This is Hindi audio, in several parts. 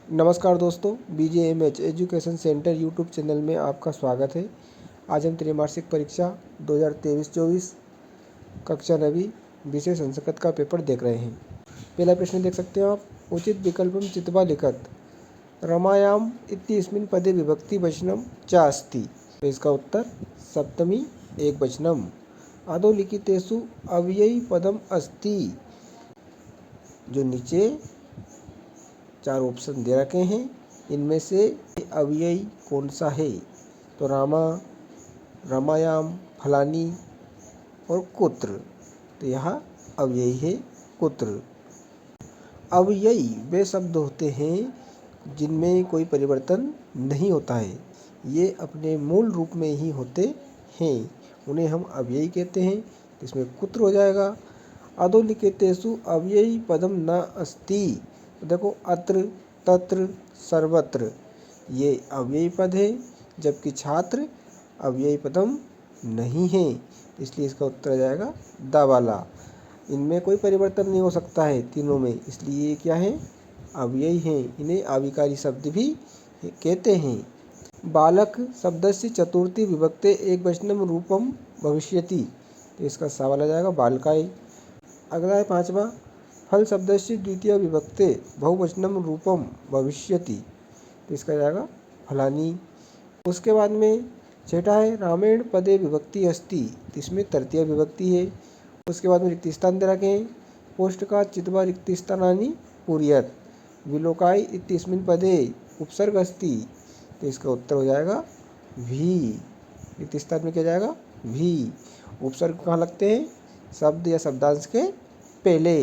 नमस्कार दोस्तों, BJMH education centre YouTube channel में आपका स्वागत है। आज हम त्रैमासिक परीक्षा 2023-24 कक्षा 9वीं विषय संस्कृत का पेपर देख रहे हैं। पहला प्रश्न देख सकते हैं आप। उचित विकल्पम चित्वा लिखत रमायाम इत्यस्मिन् पदे विभक्ति वचनम च अस्ति। तो इसका उत्तर सप्तमी एक वचनम। आदौ लिखितेषु अव्ययी पदम अस्ति। जो नीचे 4 ऑप्शन दे रखे हैं, इनमें से अव्ययी कौन सा है? तो रामा, रामायाम, फलानी और कुत्र। तो यहाँ अव्ययी है कुत्र। अव्ययी वे शब्द होते हैं जिनमें कोई परिवर्तन नहीं होता है, ये अपने मूल रूप में ही होते हैं, उन्हें हम अव्ययी कहते हैं। इसमें कुत्र हो जाएगा। अधोलिखितेषु अव्ययी पदम न अस्ति। देखो, अत्र, तत्र, सर्वत्र ये अव्ययी पद है, जबकि छात्र अव्ययी पदम नहीं है, इसलिए इसका उत्तर आ जाएगा द वाला। इनमें कोई परिवर्तन नहीं हो सकता है तीनों में, इसलिए ये क्या है? अव्ययी हैं। इन्हें अविकारी शब्द भी कहते हैं। बालक शब्दस्य चतुर्थी विभक्ते एकवचनम रूपम भविष्यति। तो इसका सवाल आ जाएगा बालकाय। अगला है 5वां। फल शब्दस्य द्वितीय विभक्ते बहुवचनम रूपम भविष्यति। तो इसका जाएगा फलानी। उसके बाद में 6ठा है रामेण पदे विभक्ति अस्ति। तो इसमें तृतीय विभक्ति है। उसके बाद में रिक्त स्थान दे रखे हैं। पोष्टका चित्वा रिक्त स्थानानि पूरयत। विलोकाय इत्यस्मिन् पदे उपसर्ग अस्ति। तो इसका उत्तर हो जाएगा भी। रिक्त स्थान में क्या जाएगा? भी। उपसर्ग कहाँ लगते हैं? शब्द या शब्दांश के पहले।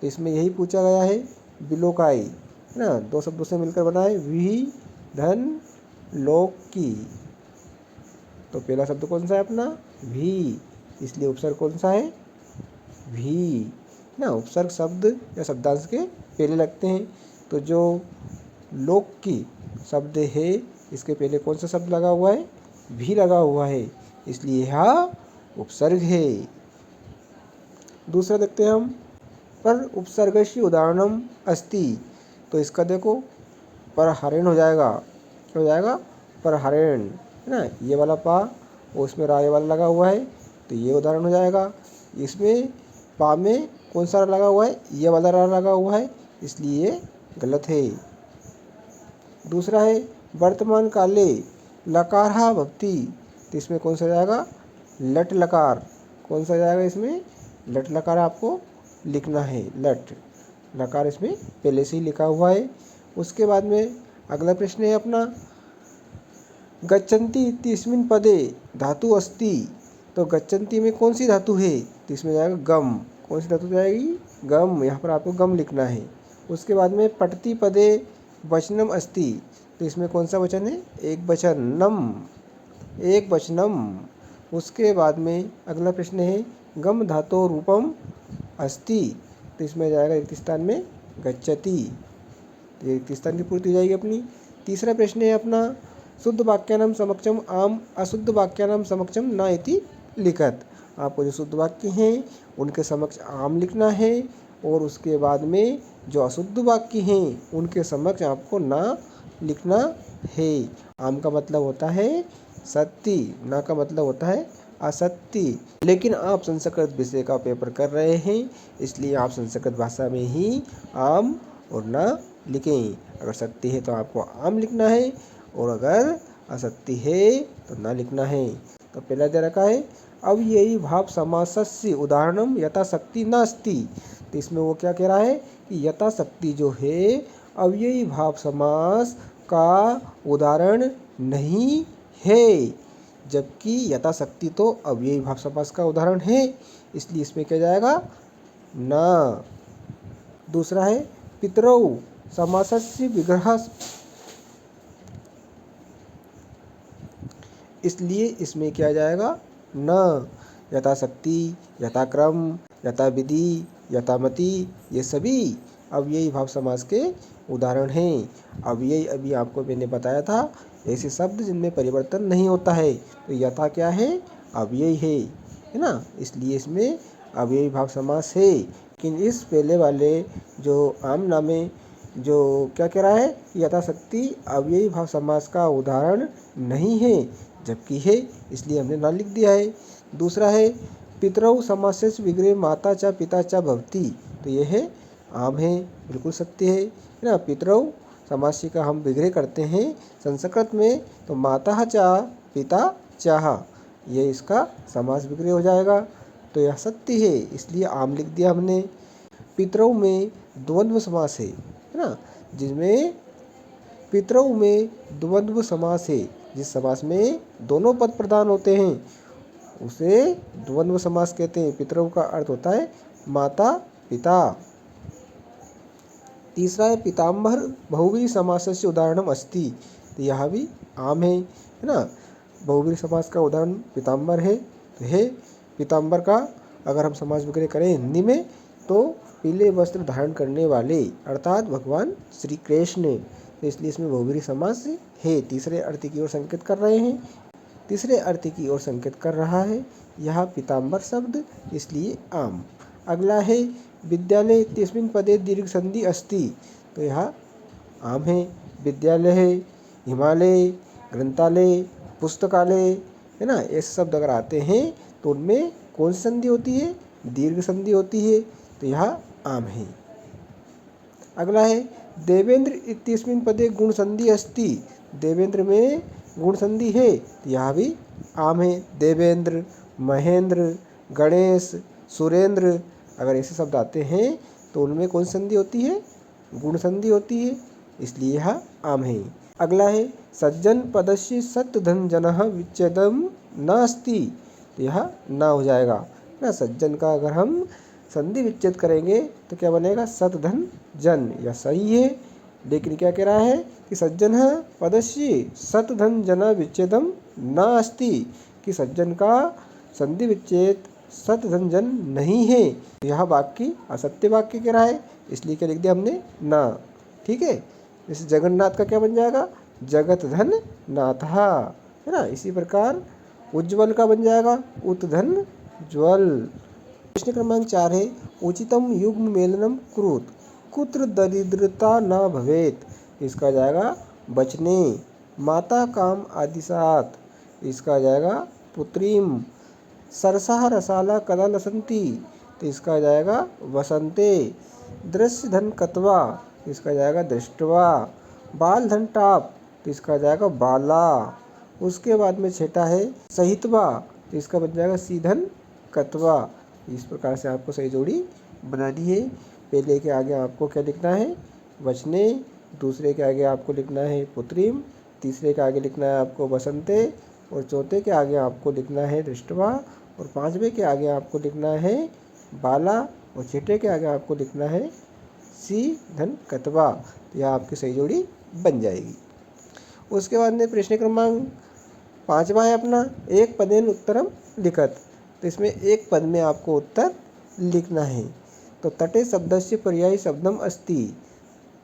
तो इसमें यही पूछा गया है, विलोकाई है ना, 2 शब्दों से मिलकर बना है विहि धन लोक की। तो पहला शब्द कौन सा है अपना? भी, इसलिए उपसर्ग कौन सा है? भी ना। उपसर्ग शब्द या शब्दांश के पहले लगते हैं। तो जो लोक की शब्द है, इसके पहले कौन सा शब्द लगा हुआ है? भी लगा हुआ है, इसलिए यह उपसर्ग है। दूसरा देखते हैं हम। पर उपसर्गस्य उदाहरणम अस्ति। तो इसका देखो पर हरेण हो जाएगा। क्या हो जाएगा? पर हरेण है ना। ये वाला पा और उसमें राय वाला लगा हुआ है, तो ये उदाहरण हो जाएगा। इसमें पा में कौन सा लगा हुआ है? ये वाला रा लगा हुआ है, इसलिए ये गलत है। दूसरा है वर्तमान काले लकारहा भवति। तो इसमें कौन सा जाएगा? लट लकार। कौन सा जाएगा इसमें? लट लकार आपको लिखना है। लट लकार इसमें पहले से ही लिखा हुआ है। उसके बाद में अगला प्रश्न है अपना, गच्छन्ति इत्यस्मिन् पदे धातु अस्ति। तो गच्छन्ति में कौन सी धातु है? तो इसमें जाएगा गम। कौन सी धातु जाएगी? गम। यहाँ पर आपको गम लिखना है। उसके बाद में पठति पदे वचनम अस्ति। तो इसमें कौन सा वचन है? एक वचन, नम, एक वचनम। उसके बाद में अगला प्रश्न है गम धातो रूपम अस्ति। तो इसमें जाएगा रिक्त स्थान में गच्छति। तो ये रिक्त स्थान की पूर्ति हो जाएगी अपनी। तीसरा प्रश्न है अपना, शुद्ध वाक्यानां समक्षम आम अशुद्ध वाक्यानां समक्षम न इति लिखत। आपको जो शुद्ध वाक्य हैं उनके समक्ष आम लिखना है, और उसके बाद में जो अशुद्ध वाक्य हैं उनके समक्ष आपको ना लिखना है। आम का मतलब होता है सत्य, ना का मतलब होता है असत्य। लेकिन आप संस्कृत विषय का पेपर कर रहे हैं, इसलिए आप संस्कृत भाषा में ही आम और ना लिखें। अगर सत्य है तो आपको आम लिखना है, और अगर असत्य है तो ना लिखना है। तो पहला दे रखा है अव्ययी भाव समासस्य उदाहरणम यथाशक्ति नास्ति। तो इसमें वो क्या कह रहा है कि यथाशक्ति जो है अव्ययी भाव समास का उदाहरण नहीं है, जबकि यथाशक्ति तो अव्ययी भाव समास का उदाहरण है, इसलिए इसमें क्या जाएगा? ना। दूसरा है पितरौ समासस्य विग्रह, इसलिए इसमें क्या जाएगा? न। यथाशक्ति, यथाक्रम, यथाविधि, यथामति ये सभी अव्ययी भाव समास के उदाहरण हैं। अव्ययी अभी आपको मैंने बताया था, ऐसे शब्द जिनमें परिवर्तन नहीं होता है। तो यथा क्या है? अव्ययी है ना, इसलिए इसमें अव्ययी भाव समास है। लेकिन इस पहले वाले जो आम नामे जो क्या कह रहा है, यथाशक्ति अव्ययी भाव समास का उदाहरण नहीं है, जबकि है, इसलिए हमने ना लिख दिया है। दूसरा है पितरौ समासस्य विग्रहे माता च पिता च भवति, तो ये है आम है, बिल्कुल सत्य है ना। पितरौ समास्य का हम विग्रह करते हैं संस्कृत में, तो माता च पिता च, ये इसका समास विग्रह हो जाएगा, तो यह सत्य है, इसलिए आम लिख दिया हमने। पितरौ में द्वंद्व समास है ना, जिसमें पितरौ में द्वंद्व समास है, जिस समास में दोनों पद प्रधान होते हैं उसे द्वंद्व समास कहते हैं। पितरौ का अर्थ होता है माता पिता। तीसरा है पीताम्बर बहुव्रीहि समासस्य उदाहरणम अस्ति, तो यह भी आम है ना। बहुव्रीहि समास का उदाहरण पीताम्बर है, तो है पीताम्बर का अगर हम समास विग्रह करें हिंदी में तो पीले वस्त्र धारण करने वाले अर्थात भगवान श्री कृष्ण, तो इसलिए इसमें बहुव्रीहि समास है। तीसरे अर्थ की ओर संकेत कर रहे हैं, तीसरे अर्थ की ओर संकेत कर रहा है यह पीताम्बर शब्द, इसलिए आम। अगला है विद्यालय इत्यस्मिन् पदे दीर्घ संधि अस्ति, तो यह आम है। विद्यालय है, हिमालय, ग्रंथालय, पुस्तकालय, है ना, ऐसे शब्द अगर आते हैं तो उनमें कौन सी संधि होती है, दीर्घ संधि होती है, तो यह आम है। अगला है देवेंद्र इत्यस्मिन् पदे गुण संधि अस्ति, देवेंद्र में गुण संधि है, तो यह भी आम है। देवेंद्र, महेंद्र, गणेश, सुरेंद्र, अगर ऐसे शब्द आते हैं तो उनमें कौन संधि होती है, गुण संधि होती है, इसलिए यह आम है। अगला है सज्जन पदस्य सत् धन जनः विच्छेदम नास्ति, तो यह ना हो जाएगा ना। सज्जन का अगर हम संधि विच्छेद करेंगे तो क्या बनेगा, सत धन जन, यह सही है। लेकिन क्या कह रहा है कि सज्जन पदस्य सत धन जना विच्छेदम नास्ति, कि सज्जन का संधि विच्छेद सत धन जन नहीं है, यह वाक्य असत्य वाक्य कह रहा है, इसलिए क्या लिख दिया हमने, ना। ठीक है, जैसे जगन्नाथ का क्या बन जाएगा, जगत धन नाथा, है ना। इसी प्रकार उज्ज्वल का बन जाएगा उत धन ज्वल। प्रश्न क्रमांक 4 है उचितम युग्म मेलनम कुरुत कुत्र दरिद्रता न भवेत, इसका जाएगा बचने। माता काम आदिशात, इसका जाएगा पुत्रीम। सरसाह रसाला कदा लसंती, तो इसका जाएगा वसंते। दृश्य धन कतवा, इसका जाएगा दृष्टवा। बाल धन टाप, तो इसका जाएगा बाला। उसके बाद में छठा है सहितवा, तो इसका बन जाएगा सीधन कतवा। इस प्रकार से आपको सही जोड़ी बनानी है। पहले के आगे आपको क्या लिखना है, वचने, दूसरे के आगे आपको लिखना है पुत्रीम, तीसरे के आगे लिखना है आपको वसंते, और चौथे के आगे आपको लिखना है दृष्टवा, और पांचवें के आगे आपको लिखना है बाला, और छठे के आगे आपको लिखना है सी धन कतवा। तो यह आपकी सही जोड़ी बन जाएगी। उसके बाद में प्रश्न क्रमांक 5वां है अपना एक पदेन उत्तरम लिखत, तो इसमें एक पद में आपको उत्तर लिखना है। तो तटे शब्दस्य पर्यायी शब्दम अस्ति,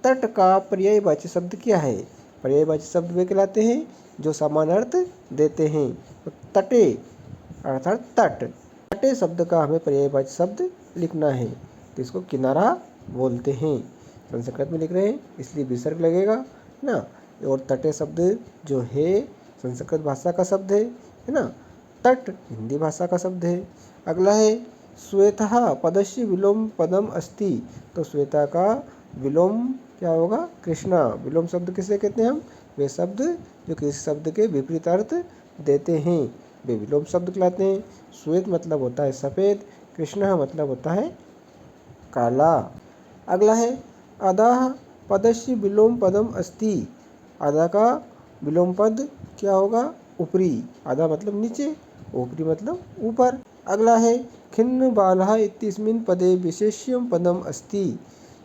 तट का पर्यायवाची शब्द क्या है, पर्यायवाची शब्द वे कहलाते हैं जो समान अर्थ देते हैं। तो तटे अर्थात तट, तटे शब्द का हमें पर्यायवाची शब्द लिखना है, तो इसको किनारा बोलते हैं। संस्कृत में लिख रहे हैं इसलिए विसर्ग लगेगा ना। और तटे शब्द जो है संस्कृत भाषा का शब्द है ना। तट हिंदी भाषा का शब्द है। अगला है श्वेतः पदस्य विलोम पदम अस्ति, तो श्वेता का विलोम क्या होगा, कृष्णा। विलोम शब्द किसे कहते हैं हम, वे शब्द जो किसी शब्द के विपरीत अर्थ देते हैं वे विलोम शब्द कहलाते हैं। श्वेत मतलब होता है सफ़ेद, कृष्णा मतलब होता है काला। अगला है अधः पदस्य विलोम पदम अस्ति, आधा का विलोम पद क्या होगा, ऊपरी। आधा मतलब नीचे, ऊपरी मतलब ऊपर। अगला है खिन्न बालः इत्यस्मिन् पदे विशेष्यम पदम अस्ति,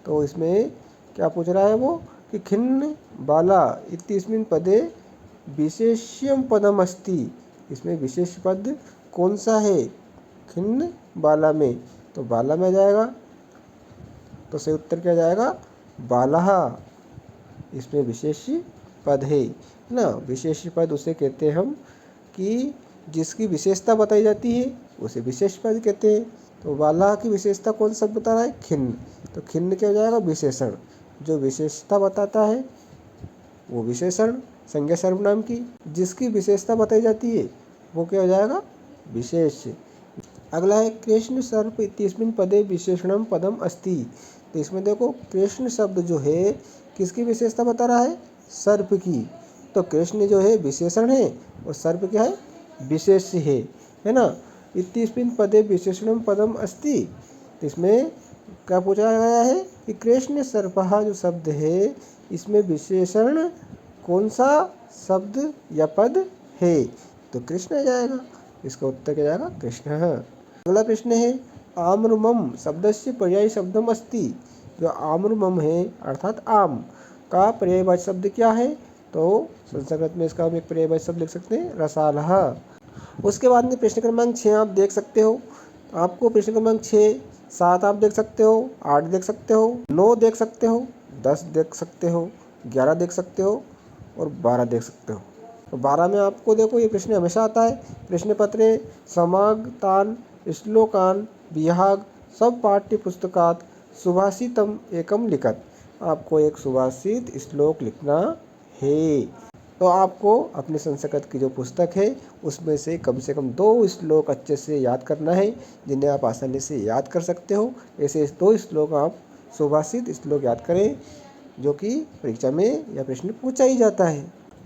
तो इसमें क्या पूछ रहा है वो कि खिन्न बाला इत्यस्मिन् पदे विशेष्यम पदम अस्ति, इसमें विशेष पद कौन सा है खिन्न बाला में, तो बाला में जाएगा, तो सही उत्तर क्या जाएगा बालः, इसमें विशेष पद है ना। विशेष पद उसे कहते हैं हम कि जिसकी विशेषता बताई जाती है उसे विशेष पद कहते हैं। तो बाला की विशेषता कौन सा बता रहा है, खिन्न, तो खिन्न क्या हो जाएगा विशेषण, जो विशेषता बताता है वो विशेषण, संज्ञा सर्वनाम की। जिसकी विशेषता बताई जाती है वो क्या हो जाएगा, विशेष। अगला है कृष्ण सर्प इत्यस्मिन् पदे विशेषणम पदम अस्ति। तो इसमें देखो कृष्ण शब्द जो है किसकी विशेषता बता रहा है, सर्प की। तो कृष्ण जो है विशेषण है और सर्प क्या है, विशेष है ना। इत्यस्मिन् पदे विशेषणम पदम अस्ति। तो इसमें क्या पूछा गया है कि कृष्ण सर्पः जो शब्द है इसमें विशेषण कौन सा शब्द या पद है, तो कृष्ण आ जाएगा। इसका उत्तर क्या जाएगा, कृष्ण। अगला प्रश्न है आम्रमम शब्दस्य पर्यायी शब्दम अस्ति। जो आम्रमम है अर्थात आम का पर्यायवाची शब्द क्या है, तो संस्कृत में इसका हम एक पर्यायवाची शब्द लिख सकते हैं, रसालः। उसके बाद में प्रश्न क्रमांक 6 आप देख सकते हो। आपको प्रश्न क्रमांक 6, 7 आप देख सकते हो, 8 देख सकते हो, 9 देख सकते हो, 10 देख सकते हो, 11 देख सकते हो और 12 देख सकते हो। तो 12 में आपको देखो ये प्रश्न हमेशा आता है, प्रश्न पत्रे समागतान श्लोकान विहाग सब पाठ्य पुस्तकात सुभाषितम एकम लिखत। आपको एक सुभाषित श्लोक लिखना है। तो आपको अपने संस्कृत की जो पुस्तक है उसमें से कम 2 श्लोक अच्छे से याद करना है, जिन्हें आप आसानी से याद कर सकते हो। ऐसे 2 श्लोक आप सुभाषित श्लोक याद करें जो कि परीक्षा में या प्रश्न पूछा ही जाता है।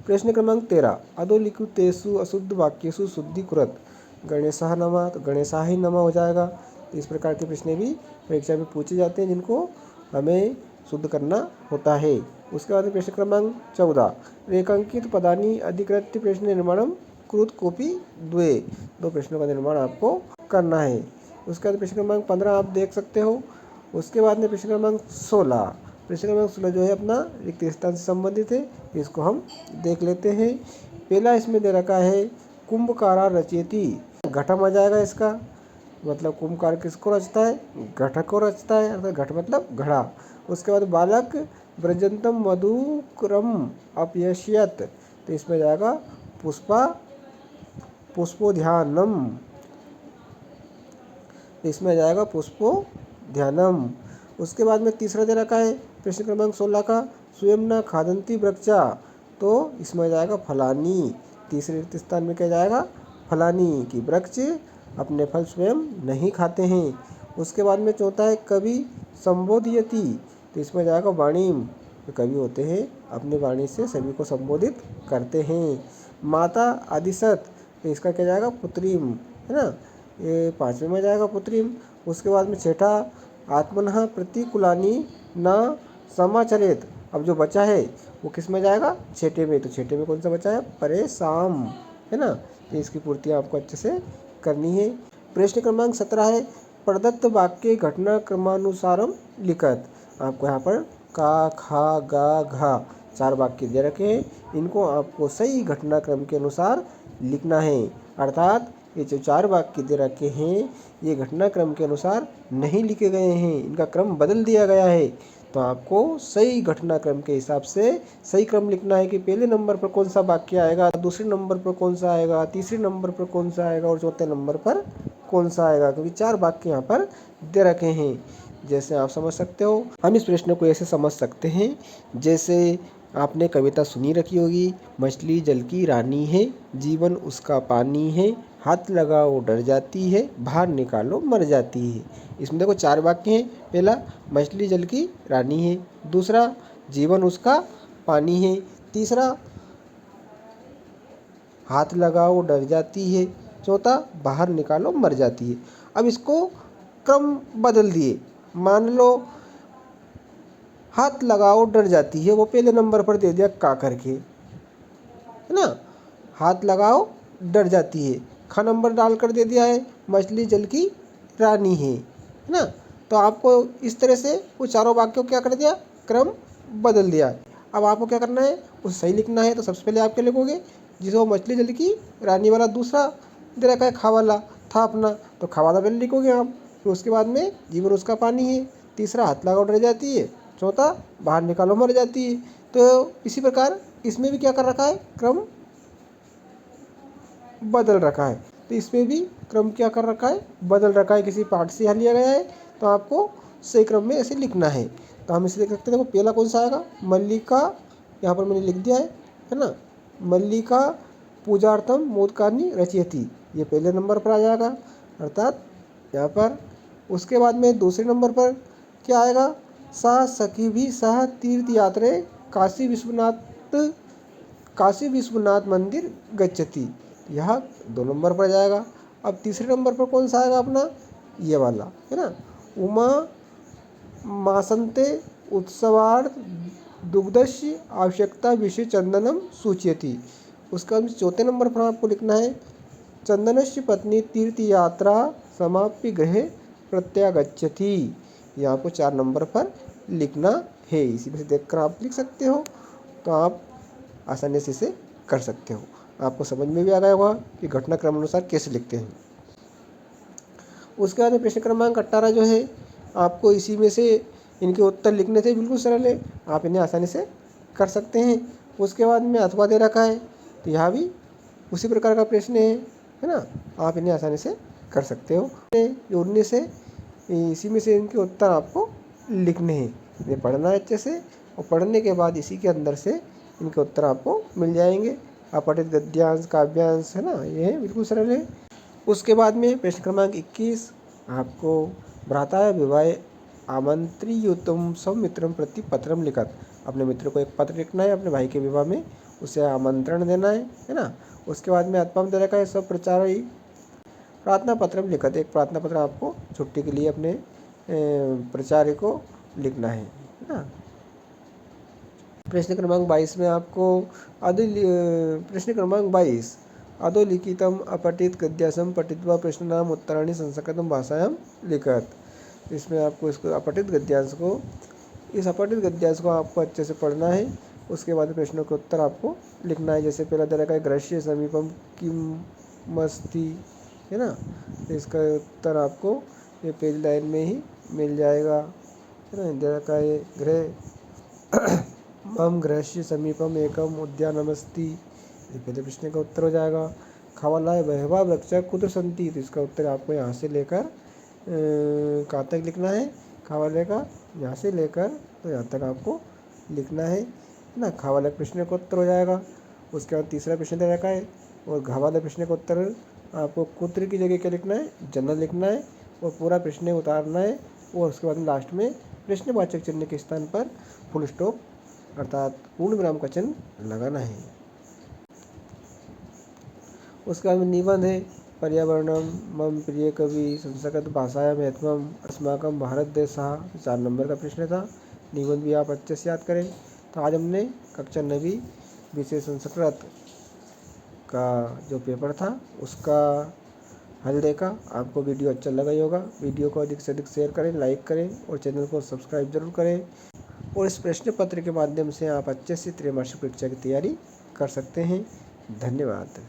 प्रश्न क्रमांक 13 अधोलिखितेषु अशुद्ध वाक्येषु शुद्धि कुरत गणेशः नमः। तो गणेशः ही नमः हो जाएगा। तो इस प्रकार के प्रश्न भी परीक्षा में पूछे जाते हैं जिनको हमें शुद्ध करना होता है। उसके बाद प्रश्न क्रमांक 14 रेखांकित पदानि अधिकृत्य प्रश्न निर्माणम कृत कॉपी द्वे। 2 प्रश्नों का निर्माण आपको करना है। उसके बाद प्रश्न क्रमांक 15 आप देख सकते हो। उसके बाद में प्रश्न क्रमांक 16, प्रश्न क्रमांक 16 जो है अपना रिक्त स्थान से संबंधित है, इसको हम देख लेते हैं। पहला इसमें दे रखा है कुंभकारा रचयति। घटम आ जाएगा इसका, मतलब कुंभकार किसको रचता है, घट को रचता है, अर्थात घट मतलब घड़ा। उसके बाद बालक ब्रजंतम मधुकरम अपयश्यत। तो इसमें जाएगा पुष्पोध्यानम। इसमें जाएगा पुष्पोध्यानम। उसके बाद में तीसरा दे रखा है प्रश्न क्रमांक 16 का स्वयं न खादंती वृक्षा। तो इसमें जाएगा फलानी। तीसरे रिक्त स्थान में क्या जाएगा, फलानी, की वृक्ष अपने फल स्वयं नहीं खाते हैं। उसके बाद में चौथा है कवि संबोधयति। तो इसमें जाएगा वाणीम। तो कवि होते हैं अपनी वाणी से सभी को संबोधित करते हैं। माता आदिशत। तो इसका क्या जाएगा, पुत्रीम, है ना। ये 5वें में जाएगा पुत्रीम। उसके बाद में छठा आत्मनः प्रतिकूलानि न समाचरेत। अब जो बचा है वो किस में जाएगा, छठे में। तो छठे में कौन सा बचा है, परेशान, है ना। तो इसकी पूर्ति आपको अच्छे से करनी है। प्रश्न क्रमांक 17 है प्रदत्त वाक्य घटना क्रमानुसारम लिखत। आपको यहाँ पर का, खा, गा, घा 4 वाक्य दे रखे हैं। इनको आपको सही घटनाक्रम के अनुसार लिखना है। अर्थात ये जो 4 वाक्य दे रखे हैं ये घटनाक्रम के अनुसार नहीं लिखे गए हैं, इनका क्रम बदल दिया गया है। तो आपको सही घटनाक्रम के हिसाब से सही क्रम लिखना है कि पहले नंबर पर कौन सा वाक्य आएगा, दूसरे नंबर पर कौन सा आएगा, तीसरे नंबर पर कौन सा आएगा और चौथे नंबर पर कौन सा आएगा, क्योंकि 4 वाक्य यहाँ पर दे रखे हैं। जैसे आप समझ सकते हो, हम इस प्रश्न को ऐसे समझ सकते हैं जैसे आपने कविता सुनी रखी होगी, मछली जल की रानी है, जीवन उसका पानी है, हाथ लगाओ डर जाती है, बाहर निकालो मर जाती है। इसमें देखो 4 वाक्य हैं। पहला मछली जल की रानी है, दूसरा जीवन उसका पानी है, तीसरा हाथ लगाओ डर जाती है, चौथा बाहर निकालो मर जाती है। अब इसको क्रम बदल दिए। मान लो हाथ लगाओ डर जाती है वो पहले नंबर पर दे दिया का करके, है ना। हाथ लगाओ डर जाती है ख नंबर डालकर दे दिया है मछली जल की रानी है ना। तो आपको इस तरह से वो चारों वाक्यों क्या कर दिया, क्रम बदल दिया। अब आपको क्या करना है, उसे सही लिखना है। तो सबसे पहले आप क्या लिखोगे, जिसको मछली जल की रानी वाला दूसरा दे रखा है खा वाला था अपना, तो खा वाला पहले लिखोगे आप। फिर उसके बाद में जीवन उसका पानी है, तीसरा हाथ लगाओ डर जाती है, चौथा बाहर निकालो मर जाती है। तो इसी प्रकार इसमें भी क्या कर रखा है, क्रम बदल रखा है। तो इसमें भी क्रम क्या कर रखा है, बदल रखा है। किसी पाठ से यहाँ लिया गया है तो आपको सही क्रम में ऐसे लिखना है। तो हम इसे लिख सकते हैं। देखो पहला कौन सा आएगा, मल्लिका, यहाँ पर मैंने लिख दिया है ना, मल्लिका पूजार्थम मोदकानि रचयति, ये पहले नंबर पर आ जाएगा अर्थात यहाँ पर। उसके बाद में दूसरे नंबर पर क्या आएगा, सा सखी भी सह तीर्थ यात्रे काशी विश्वनाथ मंदिर गच्छति, यह 2 नंबर पर जाएगा। अब तीसरे नंबर पर कौन सा आएगा अपना, ये वाला है ना, उमा मासन्ते उत्सवार्थ दुग्धस्य आवश्यकता विषय चंदनम सूचयति। उसका चौथे नंबर पर आपको लिखना है, चंदनस्य पत्नी तीर्थ यात्रा समाप्य गृहे प्रत्यागच्छति, ये आपको 4 नंबर पर लिखना है। इसी में से देखकर आप लिख सकते हो, तो आप आसानी से इसे कर सकते हो। आपको समझ में भी आ गया होगा कि घटनाक्रम अनुसार कैसे लिखते हैं। उसके बाद में प्रश्न क्रमांक 18 जो है, आपको इसी में से इनके उत्तर लिखने थे, बिल्कुल सरल है, आप इन्हें आसानी से कर सकते हैं। उसके बाद में अथवा दे रखा है, तो यहाँ भी उसी प्रकार का प्रश्न है ना, आप इन्हें आसानी से कर सकते हो। 19 है, इसी में से इनके उत्तर आपको लिखने हैं, इन्हें पढ़ना है अच्छे से, और पढ़ने के बाद इसी के अंदर से इनके उत्तर आपको मिल जाएंगे। अपठित गद्यांश काव्यांश है ना, ये बिल्कुल सरल है। उसके बाद में प्रश्न क्रमांक 21, आपको भ्राता विवाह आमंत्रियुतम सौमित्रम प्रति पत्रम लिखत, अपने मित्र को एक पत्र लिखना है अपने भाई के विवाह में, उसे आमंत्रण देना है ना। उसके बाद में अथवा दे रखा है, सब प्रचार प्रार्थना पत्रम लिखत, एक प्रार्थना पत्र आपको छुट्टी के लिए अपने प्रचार्य को लिखना है ना। प्रश्न क्रमांक 22 में आपको प्रश्न क्रमांक 22, अधोलिखितम अपठित गद्यांशम पठित्वा प्रश्नानाम उत्तराणि संस्कृतम भाषायां लिखत, इसमें आपको इसको अपठित गद्यांश को, इस अपठित गद्यांश को आपको अच्छे से पढ़ना है। उसके बाद प्रश्नों के उत्तर आपको लिखना है। जैसे पहला दे रखा है, गृहस्य समीपम किमस्ति, है ना, तो इसका उत्तर आपको ये पेज लाइन में ही मिल जाएगा, है ना। दे रखा है, गृह मम गृहस्य समीपम एकम उद्यानमस्ति, ये पहले प्रश्न का उत्तर हो जाएगा। खावालाय बहवा वृक्षा कुत्र सन्ति, तो इसका उत्तर आपको यहाँ से लेकर कहाँ तक लिखना है, खावालय का यहाँ से लेकर तो यहाँ तक आपको लिखना है ना। खावालय प्रश्न का उत्तर हो जाएगा। उसके बाद तीसरा प्रश्न दे रखा है, और घावालय प्रश्न का उत्तर आपको कुत्र की जगह क्या लिखना है, जन्म लिखना है, और पूरा प्रश्न उतारना है। और उसके बाद लास्ट में प्रश्नवाचक चिन्ह के स्थान पर फुल स्टॉप अर्थात पूर्ण विराम का चिन्ह लगाना है। उसके बाद में निबंध है, पर्यावरणम मम प्रिय कवि संस्कृत भाषायां महत्वम अस्माकं भारत देशः, 4 नंबर का प्रश्न था। निबंध भी आप अच्छे से याद करें। तो आज हमने कक्षा 9वीं विषय संस्कृत का जो पेपर था उसका हल देखा। आपको वीडियो अच्छा लगा ही होगा। वीडियो को अधिक से अधिक शेयर करें, लाइक करें, और चैनल को सब्सक्राइब जरूर करें। और इस प्रश्न पत्र के माध्यम से आप अच्छे से त्रैमासिक परीक्षा की तैयारी कर सकते हैं। धन्यवाद।